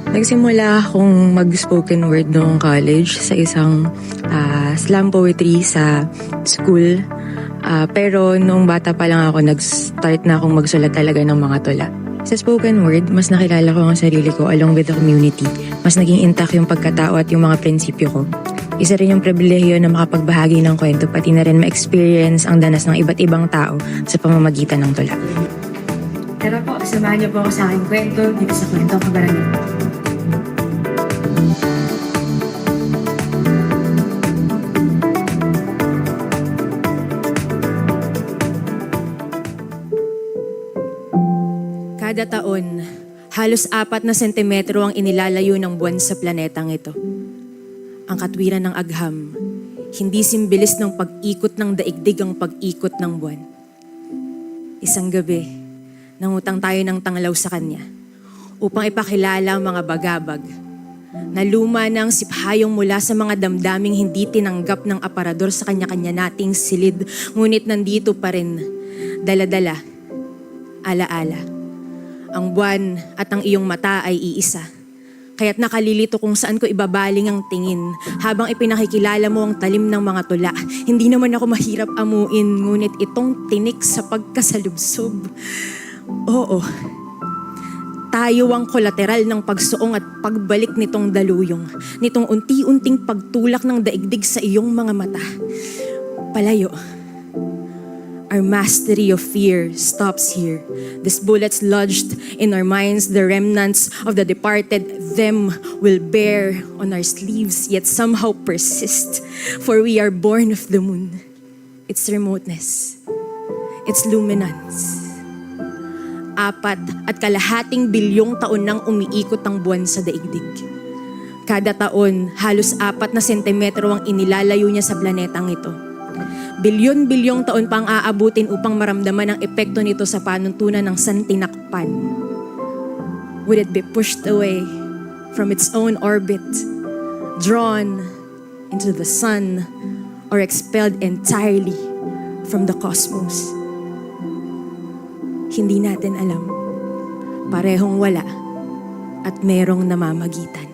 Nagsimula akong mag-spoken word noong college sa isang slam poetry sa school. Pero noong bata pa lang ako, nag-start na akong magsulat talaga ng mga tula. Sa spoken word, mas nakilala ko ang sarili ko along with the community. Mas naging intact yung pagkatao at yung mga prinsipyo ko. Isa rin yung pribilehiyo na makapagbahagi ng kwento, pati na rin ma-experience ang danas ng iba't ibang tao sa pamamagitan ng tula. Tara po, samahan niyo po ako sa aking kwento dito sa Kwentong Kabarangay. Kada taon, halos 4 na sentimetro ang inilalayo ng buwan sa planetang ito. Ang katwiran ng agham, hindi simbilis ng pag-ikot ng daigdig ang pag-ikot ng buwan. Isang gabi, nangutang tayo ng tanglaw sa kanya upang ipakilala ang mga bagabag na luma ng siphayong mula sa mga damdaming hindi tinanggap ng aparador sa kanya-kanya nating silid, ngunit nandito pa rin, dala-dala, ala-ala. Ang buwan at ang iyong mata ay iisa. Kaya't nakalilito kung saan ko ibabaling ang tingin habang ipinakikilala mo ang talim ng mga tula. Hindi naman ako mahirap amuin, ngunit itong tinik sa pagkasalubsob. Oo, tayo ang kolateral ng pagsuong at pagbalik nitong daluyong, nitong unti-unting pagtulak ng daigdig sa iyong mga mata. Palayo. Our mastery of fear stops here. These bullets lodged in our minds, the remnants of the departed, them will bear on our sleeves, yet somehow persist. For we are born of the moon, its remoteness, its luminance. 4.5 bilyong taon nang umiikot ang buwan sa daigdig. Kada taon, halos 4 na sentimetro ang inilalayo niya sa planetang ito. Bilyon-bilyong taon pang aabutin upang maramdaman ang epekto nito sa panuntunan ng santinakpan. Would it be pushed away from its own orbit, drawn into the sun, or expelled entirely from the cosmos? Hindi natin alam. Parehong wala at merong namamagitan.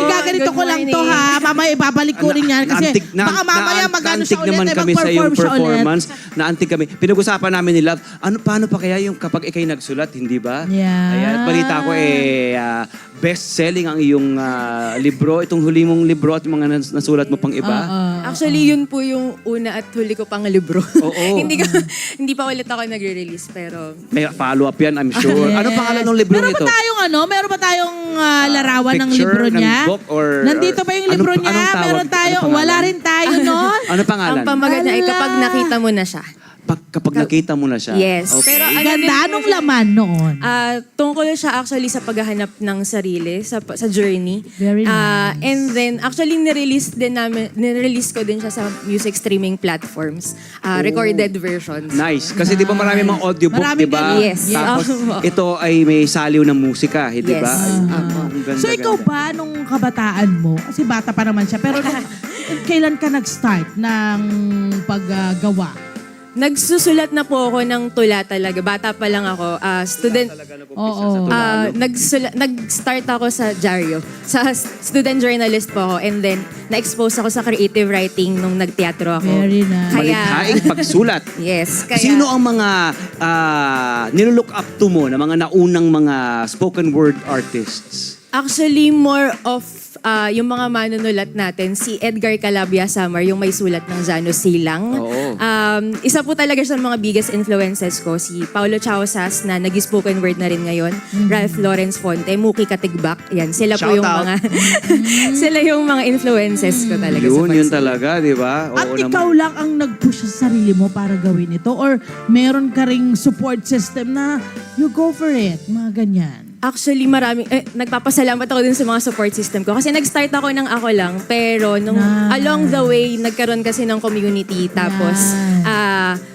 Gaganito ko lang to ha. Mamaya ibabalik ko rin yan. Kasi baka mamaya magano siya ulit. Naman kami sa iyong performance. Naantig kami. Pinag-usapan namin ni Love, paano pa kaya yung kapag ikay nagsulat, hindi ba? Yeah. Ayan, balita ko best-selling ang iyong libro. Itong huli mong libro at yung mga nasulat mo pang iba. Actually, yun po yung una at huli ko pang libro. Oo. Hindi pa ulit ako nagre-release, pero... May follow-up yan, I'm sure. Yes. Ano pangalan ng libro Meron nito? Meron ba tayong larawan ng Picture libro niya? ng book or... Nandito pa yung libro niya? Anong tawag? Meron tayo? Anong pangalan? Wala rin tayo nun? Ano pangalan? Ang pamaganda ay kapag nakita mo na siya. Kapag nakita mo na siya. Yes. Okay. Pero Ganda nung laman noon. Tungkol siya actually sa paghahanap ng sarili, sa journey. Very nice. And then, actually, nirelease ko din siya sa music streaming platforms. Recorded versions. Nice. Kasi di ba marami mga audiobook, Marami di ba? ganun. Yes. Tapos Yes. ito ay may saliw ng musika, di ba? Yes. Ang ganda, So ikaw ganda. ba, nung kabataan mo, kasi bata pa naman siya, pero kailan ka nag-start ng paggawa? Nagsusulat na po ako ng tula talaga. Bata pa lang ako. Student. Oo. Nag-start ako sa Diaryo. Sa student journalist po ako. And then, na-expose ako sa creative writing nung nagteatro ako. Very nice. Malikhaing pagsulat. Yes. Kaya, Sino ang mga nilook up to mo na mga naunang mga spoken word artists? actually, more of yung mga manunulat natin, si Edgar Calabia Samar, yung may sulat ng Jano Silang. Oo. Isa po talaga siya ng mga biggest influences ko, si Paulo Chausas na nag-spoken word na rin ngayon, Ralph Lawrence Fonte, Muki Katigbak, yan. Sila po Shout yung out. mga sila yung mga influences ko talaga sa Yun pagsulat. talaga, di ba? At Oo ikaw naman. lang ang nag-push sa sarili mo para gawin ito? Or meron ka ring support system na you go for it? Mga ganyan. Actually, nagpapasalamat ako din sa mga support system ko. Kasi nag-start ako ng ako lang, pero along the way, nagkaroon kasi ng community. Tapos,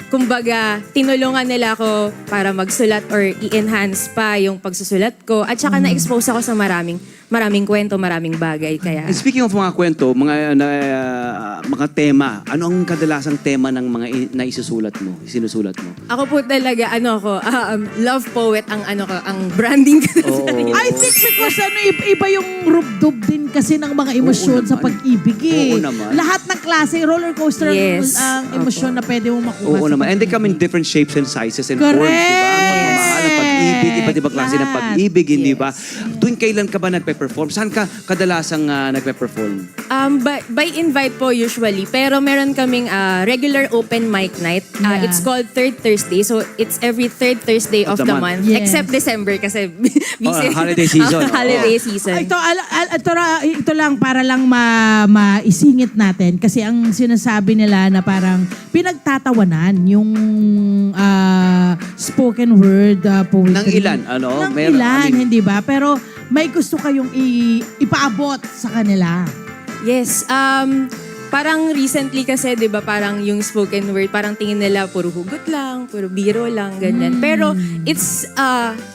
kumbaga, tinulungan nila ako para magsulat or i-enhance pa yung pagsusulat ko. At saka na-expose ako sa maraming maraming kwento, maraming bagay. Kaya, And speaking of mga kwento, mga tema, ano ang kadalasang tema ng mga sinusulat mo? ako po talaga, love poet ang branding ko. Oo. I think because iba yung rubdob din kasi ng mga emosyon sa naman. pag-ibig eh. Oo naman. Lahat ng klase, roller coaster Yes. ang emosyon na pwede mo makuha Oo sa naman. And they come in different shapes and sizes and forms, di ba? Ang pagmamahal, ang pag-ibig, iba't ibang klase ng pag-ibig, hindi ba? Tuwing kailan ka ba nagpe-perform? Saan ka kadalasang nagpe-perform? By invite po usually, pero meron kaming regular open mic night. Yeah. It's called Third Thursday. So it's every third Thursday of the month. Yes. Except December kasi busy. holiday season. Holiday season. Ito lang para lang maisingit natin kasi ang sinasabi nila na parang pinagtatawanan yung spoken word poetry. Ng ilan, ano? Ng Meron, ilan, I mean- hindi ba? Pero may gusto kayong ipaabot sa kanila. Yes. Parang recently kasi, di ba, parang yung spoken word, parang tingin nila puro hugot lang, puro biro lang, ganyan. Pero it's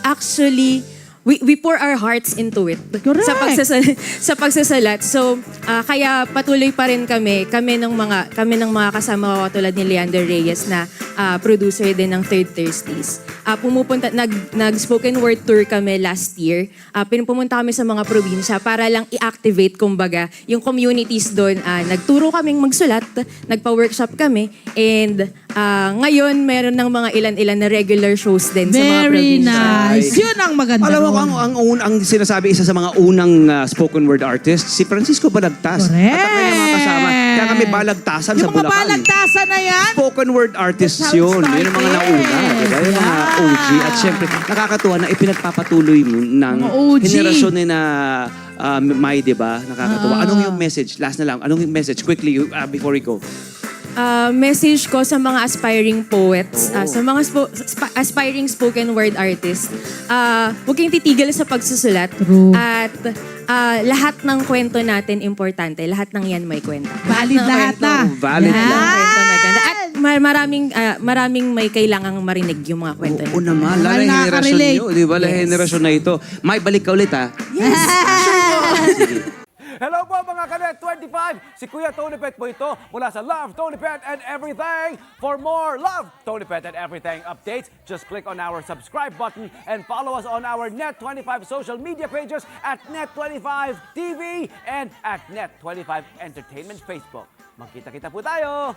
actually, we pour our hearts into it. Correct. Sa pagsasalat. So, kaya patuloy pa rin kami ng mga kasama ko tulad ni Leander Reyes na producer din ng Third Thursdays. Nag-spoken word tour kami last year. Pumunta kami sa mga probinsya para lang i-activate, kumbaga, yung communities doon. Nagturo kaming magsulat, nagpa-workshop kami, and ngayon meron ng mga ilan-ilan na regular shows din sa mga Very probinsya. nice. Yun ang maganda. Alam mo, nun. ang sinasabi, isa sa mga unang spoken word artist, si Francisco Balagtas. Correct. At ang kanyang mga kasama. Kaya kami balagtasan sa Yung mga Bulacan. balagtasan na yan, Spoken word artists That's how it yun. Yun ang mga started. nauna. Diba? Yung mga Yeah. OG. At syempre, nakakatuwa na ipinagpapatuloy mo ng Mga OG. henerasyon ni na May, diba? Nakakatuwa. Ah. Anong yung message? Last na lang. Anong yung message? Quickly, before we go. Message ko sa mga aspiring poets, sa mga aspiring spoken word artists, huwag kayong titigil sa pagsusulat. True. At lahat ng kwento natin importante. Lahat ng yan may kwento. valid lahat na. Valid Lahat ng lang. kwento may kwento. At maraming may kailangang marinig yung mga kwento Oo natin. naman. Lalo yung henerasyon Nakaka-relate. nyo. Di ba? Lalo yung henerasyon na ito. May balik ka ulit, ha? Hello po mga Kanet 25! Si Kuya Tony Pet po ito mula sa Love, Tony Pet and Everything. For more Love, Tony Pet and Everything updates, just click on our subscribe button and follow us on our Net25 social media pages at Net25 TV and at Net25 Entertainment Facebook. Magkita-kita po tayo!